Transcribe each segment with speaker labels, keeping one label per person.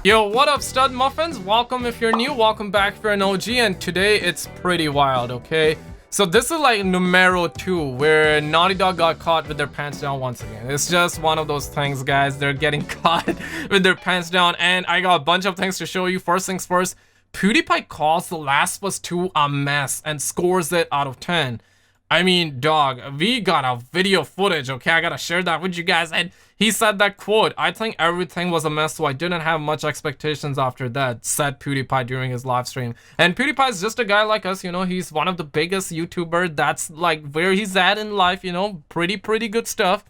Speaker 1: Yo, what up, stud muffins? Welcome if you're new, welcome back if you're an OG, and today it's pretty wild, okay? So this is like numero 2, where Naughty Dog got caught with their pants down once again. It's just one of those things, guys. They're getting caught with their pants down, and I got a bunch of things to show you. First things first, PewDiePie calls The Last of Us 2 a mess and scores it out of 10. I mean, dog, we got a video footage, okay? I gotta share that with you guys. And he said that quote, "I think everything was a mess, so I didn't have much expectations after that," said PewDiePie during his live stream. And PewDiePie is just a guy like us, you know, he's one of the biggest YouTubers. That's like where he's at in life, you know, pretty good stuff.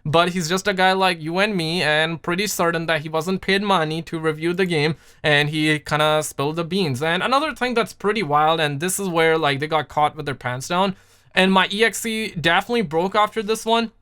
Speaker 1: But he's just a guy like you and me, and pretty certain that he wasn't paid money to review the game, and he kind of spilled the beans. And another thing that's pretty wild, and this is where like they got caught with their pants down, and my EXE definitely broke after this one.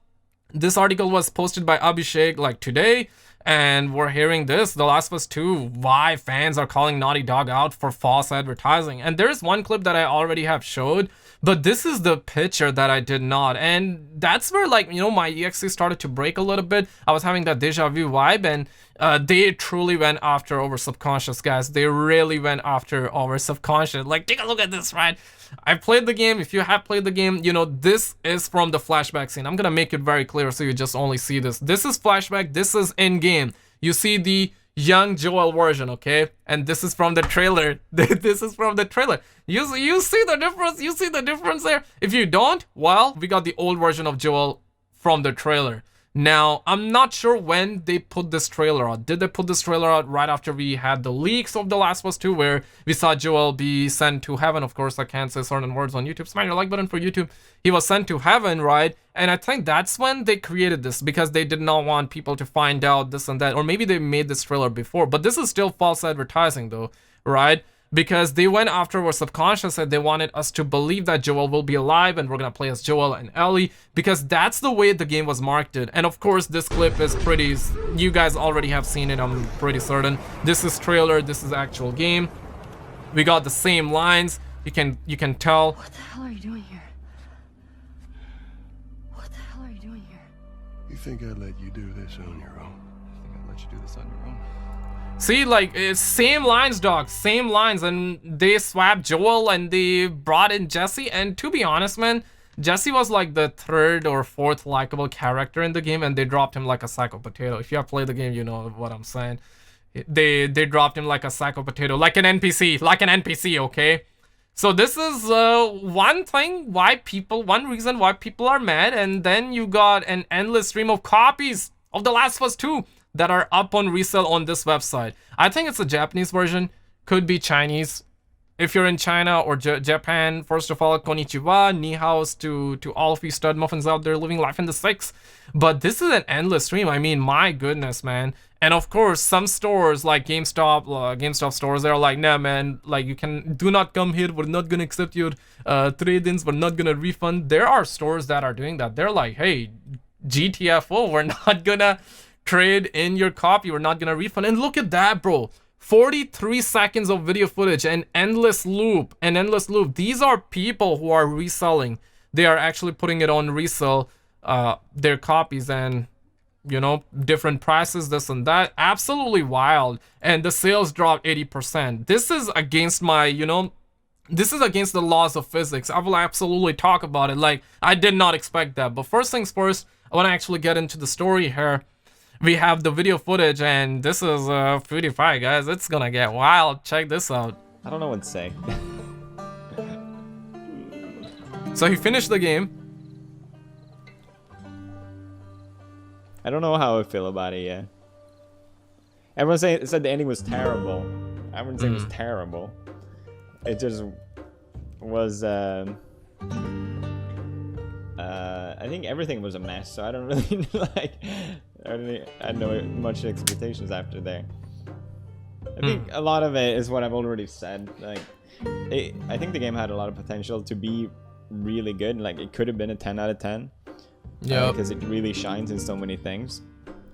Speaker 1: This article was posted by Abhishek like today, and we're hearing this, The Last of Us 2, why fans are calling Naughty Dog out for false advertising. And there's one clip that I already have showed, but this is the picture that I did not. And that's where, like, you know, my EXE started to break a little bit. I was having that deja vu vibe, and they truly went after our subconscious, guys. They really went after our subconscious. Like, take a look at this, right? I played the game. If you have played the game, you know, this is from the flashback scene. I'm gonna make it very clear so you just only see this. This is flashback. This is in-game. You see the young Joel version, okay? And this is from the trailer. This is from the trailer. You see the difference? You see the difference there? If you don't, well, we got the old version of Joel from the trailer. Now, I'm not sure when they put this trailer out. Did they put this trailer out right after we had the leaks of The Last of Us 2, where we saw Joel be sent to heaven? Of course, I can't say certain words on YouTube. Smash your like button for YouTube. He was sent to heaven, right? And I think that's when they created this, because they did not want people to find out this and that. Or maybe they made this trailer before. But this is still false advertising, though, right? Because they went after our subconscious and they wanted us to believe that Joel will be alive and we're gonna play as Joel and Ellie, because that's the way the game was marketed. And of course, this clip is pretty, you guys already have seen it, I'm pretty certain. This is trailer, this is actual game. We got the same lines, you can tell.
Speaker 2: What the hell are you doing here? What the hell are you doing here?
Speaker 3: You think I'd let you do this on your own?
Speaker 4: I think I'd let you do this on your own.
Speaker 1: See, like, it's same lines, dog, same lines, and they swapped Joel and they brought in Jesse. And to be honest, man, Jesse was like the 3rd or 4th likable character in the game, and they dropped him like a sack of potato. If you have played the game, you know what I'm saying. They dropped him like a sack of potato, like an NPC, okay? So this is one reason why people are mad. And then you got an endless stream of copies of The Last of Us 2 that are up on resale on this website. I think it's a Japanese version, could be Chinese. If you're in China or Japan, first of all, konnichiwa, ni haos to all of you stud muffins out there living life in the six. But this is an endless stream. I mean, my goodness, man. And of course, some stores like GameStop stores, they're like, nah, man, like, do not come here. We're not gonna accept your trade-ins. We're not gonna refund. There are stores that are doing that. They're like, hey, GTFO, we're not gonna trade in your copy, we're not gonna refund. And look at that, bro, 43 seconds of video footage, an endless loop. These are people who are reselling. They are actually putting it on resale, their copies, and you know, different prices, this and that. Absolutely wild. And the sales dropped 80%. This is against my, you know, this is against the laws of physics. I will absolutely talk about it. Like, I did not expect that. But first things first, I want to actually get into the story here. We have the video footage, and this is PewDiePie, guys. It's gonna get wild. Check this out.
Speaker 4: I don't know what to say.
Speaker 1: So he finished the game.
Speaker 4: I don't know how I feel about it yet. Everyone said the ending was terrible. I wouldn't say it was terrible. It just was. I think everything was a mess, so I don't really like. I had no much expectations after there. I think a lot of it is what I've already said. Like, I think the game had a lot of potential to be really good. Like, it could have been a 10 out of 10. Yeah. Because it really shines in so many things.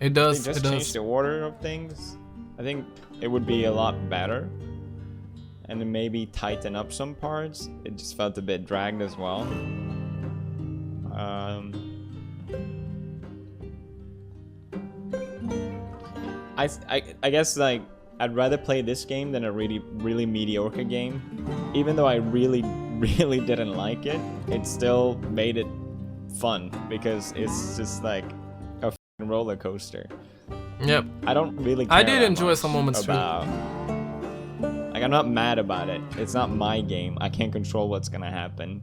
Speaker 1: It does.
Speaker 4: They just changed the order of things. I think it would be a lot better. And then maybe tighten up some parts. It just felt a bit dragged as well. I guess, like, I'd rather play this game than a really mediocre game. Even though I really didn't like it, it still made it fun because it's just like a f***ing roller coaster.
Speaker 1: Yep.
Speaker 4: I don't really care
Speaker 1: I did
Speaker 4: that
Speaker 1: enjoy
Speaker 4: much
Speaker 1: some moments
Speaker 4: about, like, I'm not mad about it. It's not my game. I can't control what's gonna happen.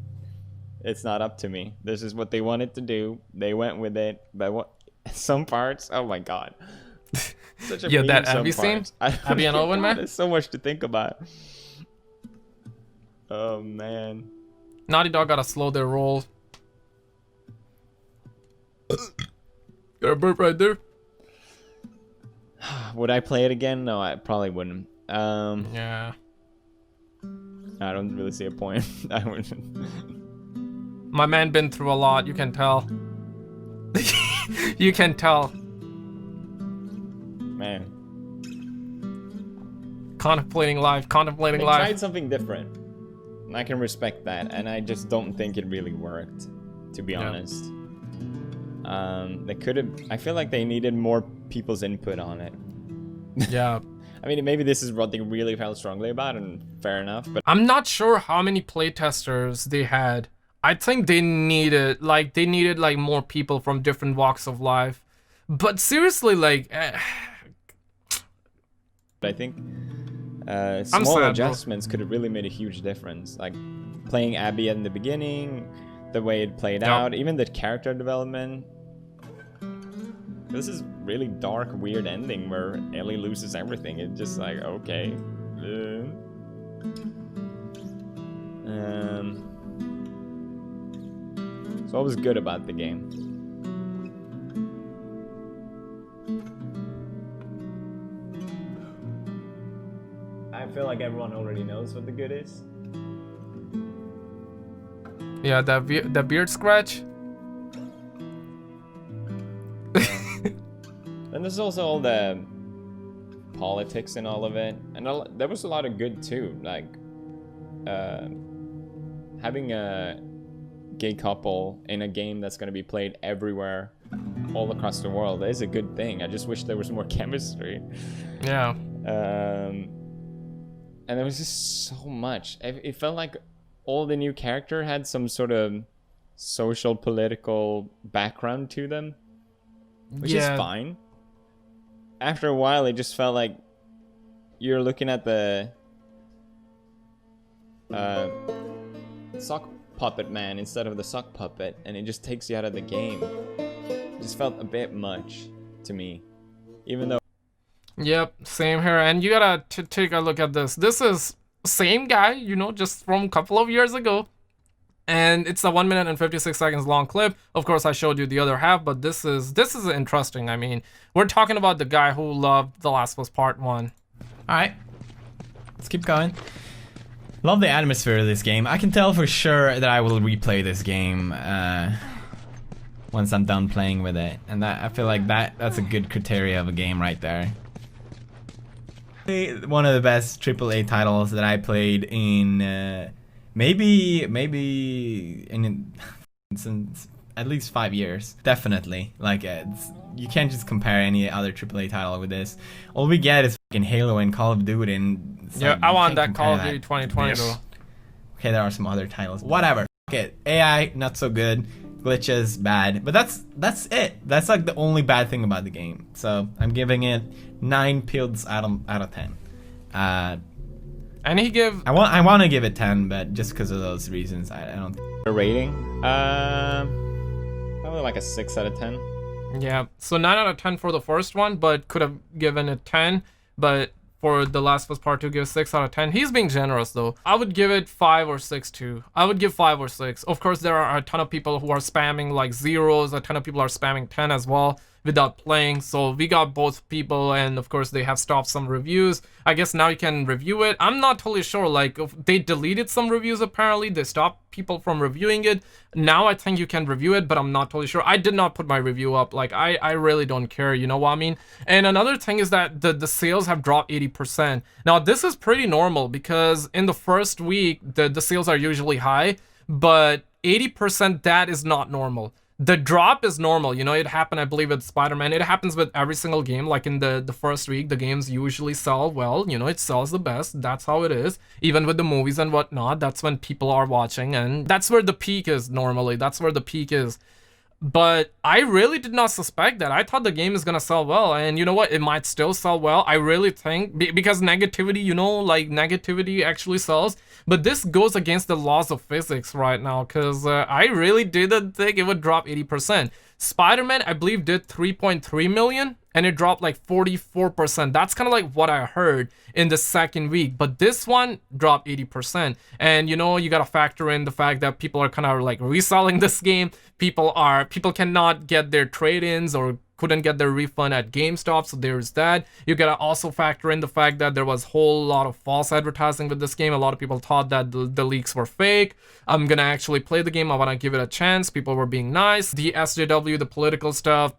Speaker 4: It's not up to me. This is what they wanted to do. They went with it. But what some parts, oh my god. Such a
Speaker 1: Yeah,
Speaker 4: meme,
Speaker 1: that
Speaker 4: some
Speaker 1: Abby scene?
Speaker 4: parts.
Speaker 1: Abby and Owen, man?
Speaker 4: There's so much to think about. Oh man.
Speaker 1: Naughty Dog gotta slow their roll. Got a burp right there.
Speaker 4: Would I play it again? No, I probably wouldn't.
Speaker 1: Yeah.
Speaker 4: I don't really see a point. I wouldn't.
Speaker 1: My man been through a lot, you can tell. You can tell.
Speaker 4: Man.
Speaker 1: Contemplating life, contemplating
Speaker 4: They
Speaker 1: life.
Speaker 4: tried something different. And I can respect that, and I just don't think it really worked, to be honest. They could have. I feel like they needed more people's input on it.
Speaker 1: Yeah.
Speaker 4: I mean, maybe this is what they really felt strongly about, and fair enough. But
Speaker 1: I'm not sure how many playtesters they had. I think they needed like more people from different walks of life. But seriously, like,
Speaker 4: I think
Speaker 1: I'm
Speaker 4: small
Speaker 1: sad,
Speaker 4: adjustments could have really made a huge difference. Like playing Abby in the beginning, the way it played out, even the character development. This is really dark, weird ending where Ellie loses everything. It's just like, okay. So what was good about the game? I feel like everyone already knows what the good is.
Speaker 1: yeah, that beard scratch.
Speaker 4: And there's also all the politics and all of it, and there was a lot of good too, like having a gay couple in a game that's going to be played everywhere, all across the world, is a good thing. I just wish there was more chemistry.
Speaker 1: Yeah.
Speaker 4: And there was just so much. It felt like all the new character had some sort of social, political background to them, which is fine. After a while, it just felt like you're looking at the sock puppet man instead of the sock puppet, and it just takes you out of the game. It just felt a bit much to me, even though.
Speaker 1: Yep, same here. And you gotta take a look at this. This is same guy, you know, just from a couple of years ago. And it's a 1 minute and 56 seconds long clip. Of course, I showed you the other half, but this is interesting. I mean, we're talking about the guy who loved The Last of Us Part 1.
Speaker 5: Alright, let's keep going. Love the atmosphere of this game. I can tell for sure that I will replay this game once I'm done playing with it. And that I feel like that's a good criteria of a game right there. One of the best AAA titles that I played in maybe since at least 5 years. Definitely. Like you can't just compare any other AAA title with this. All we get is fucking Halo and Call of Duty, and
Speaker 1: yeah, I want that Call of Duty 2020 though.
Speaker 5: Okay, there are some other titles. Whatever. Okay, AI not so good, glitches bad, but that's it. That's like the only bad thing about the game. So I'm giving it 9 pills out of 10.
Speaker 1: And he give.
Speaker 5: I want to give it 10, but just because of those reasons, I don't.
Speaker 4: A rating? Probably like a 6 out of 10.
Speaker 1: Yeah, so 9 out of 10 for the first one, but could have given it 10. But for The Last of Us Part 2, give 6 out of 10. He's being generous though. I would give it 5 or 6 too. I would give 5 or 6. Of course, there are a ton of people who are spamming like zeros. A ton of people are spamming 10 as well without playing. So we got both people, and of course they have stopped some reviews. I guess now you can review it. I'm not totally sure, like if they deleted some reviews apparently. They stopped people from reviewing it. Now I think you can review it, but I'm not totally sure. I did not put my review up. Like I really don't care, you know what I mean? And another thing is that the sales have dropped 80%. Now this is pretty normal because in the first week the sales are usually high, but 80%, that is not normal. The drop is normal, you know, it happened, I believe, with Spiderman. It happens with every single game. Like in the first week, the games usually sell well, you know, it sells the best. That's how it is. Even with the movies and whatnot, that's when people are watching, and that's where the peak is normally. That's where the peak is. But I really did not suspect that. I thought the game is gonna sell well, and you know what? It might still sell well. I really think, because negativity, you know, like negativity actually sells. But this goes against the laws of physics right now, because I really didn't think it would drop 80%. Spider-Man, I believe, did 3.3 million, and it dropped like 44%. That's kind of like what I heard in the second week. But this one dropped 80%. And you know, you gotta factor in the fact that people are kind of like reselling this game. People cannot get their trade-ins or couldn't get their refund at GameStop, so there's that. You gotta also factor in the fact that there was a whole lot of false advertising with this game. A lot of people thought that the leaks were fake. I'm gonna actually play the game. I wanna give it a chance. People were being nice. The SJW, the political stuff,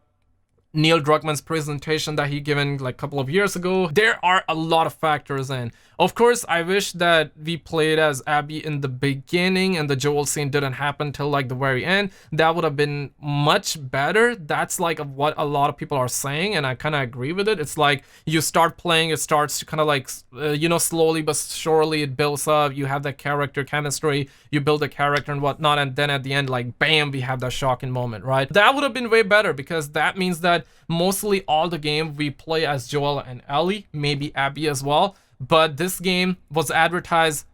Speaker 1: Neil Druckmann's presentation that he given like a couple of years ago. There are a lot of factors in. Of course, I wish that we played as Abby in the beginning and the Joel scene didn't happen till like the very end. That would have been much better. That's like what a lot of people are saying, and I kind of agree with it. It's like you start playing, it starts to kind of like, you know, slowly but surely it builds up. You have that character chemistry, you build a character and whatnot, and then at the end, like, bam, we have that shocking moment, right? That would have been way better, because that means that mostly all the game we play as Joel and Ellie, maybe Abby as well. But this game was advertised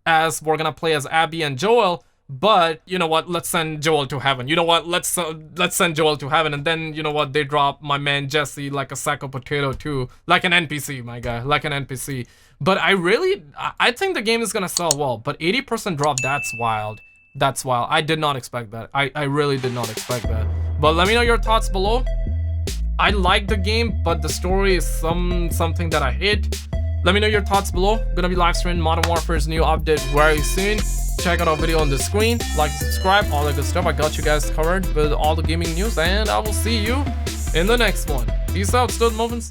Speaker 1: as we're gonna play as Abby and Joel, but you know what, let's send Joel to heaven. You know what, let's send Joel to heaven. And then, you know what, they drop my man Jesse like a sack of potato too, like an NPC, my guy, like an NPC. But I think the game is gonna sell well, but 80% drop, that's wild. That's wild. I did not expect that. I really did not expect that. But let me know your thoughts below. I like the game, but the story is something that I hate. Let me know your thoughts below. Gonna be live streaming Modern Warfare's new update very soon. Check out our video on the screen. Like, subscribe, all that good stuff. I got you guys covered with all the gaming news, and I will see you in the next one. Peace out, stud moments.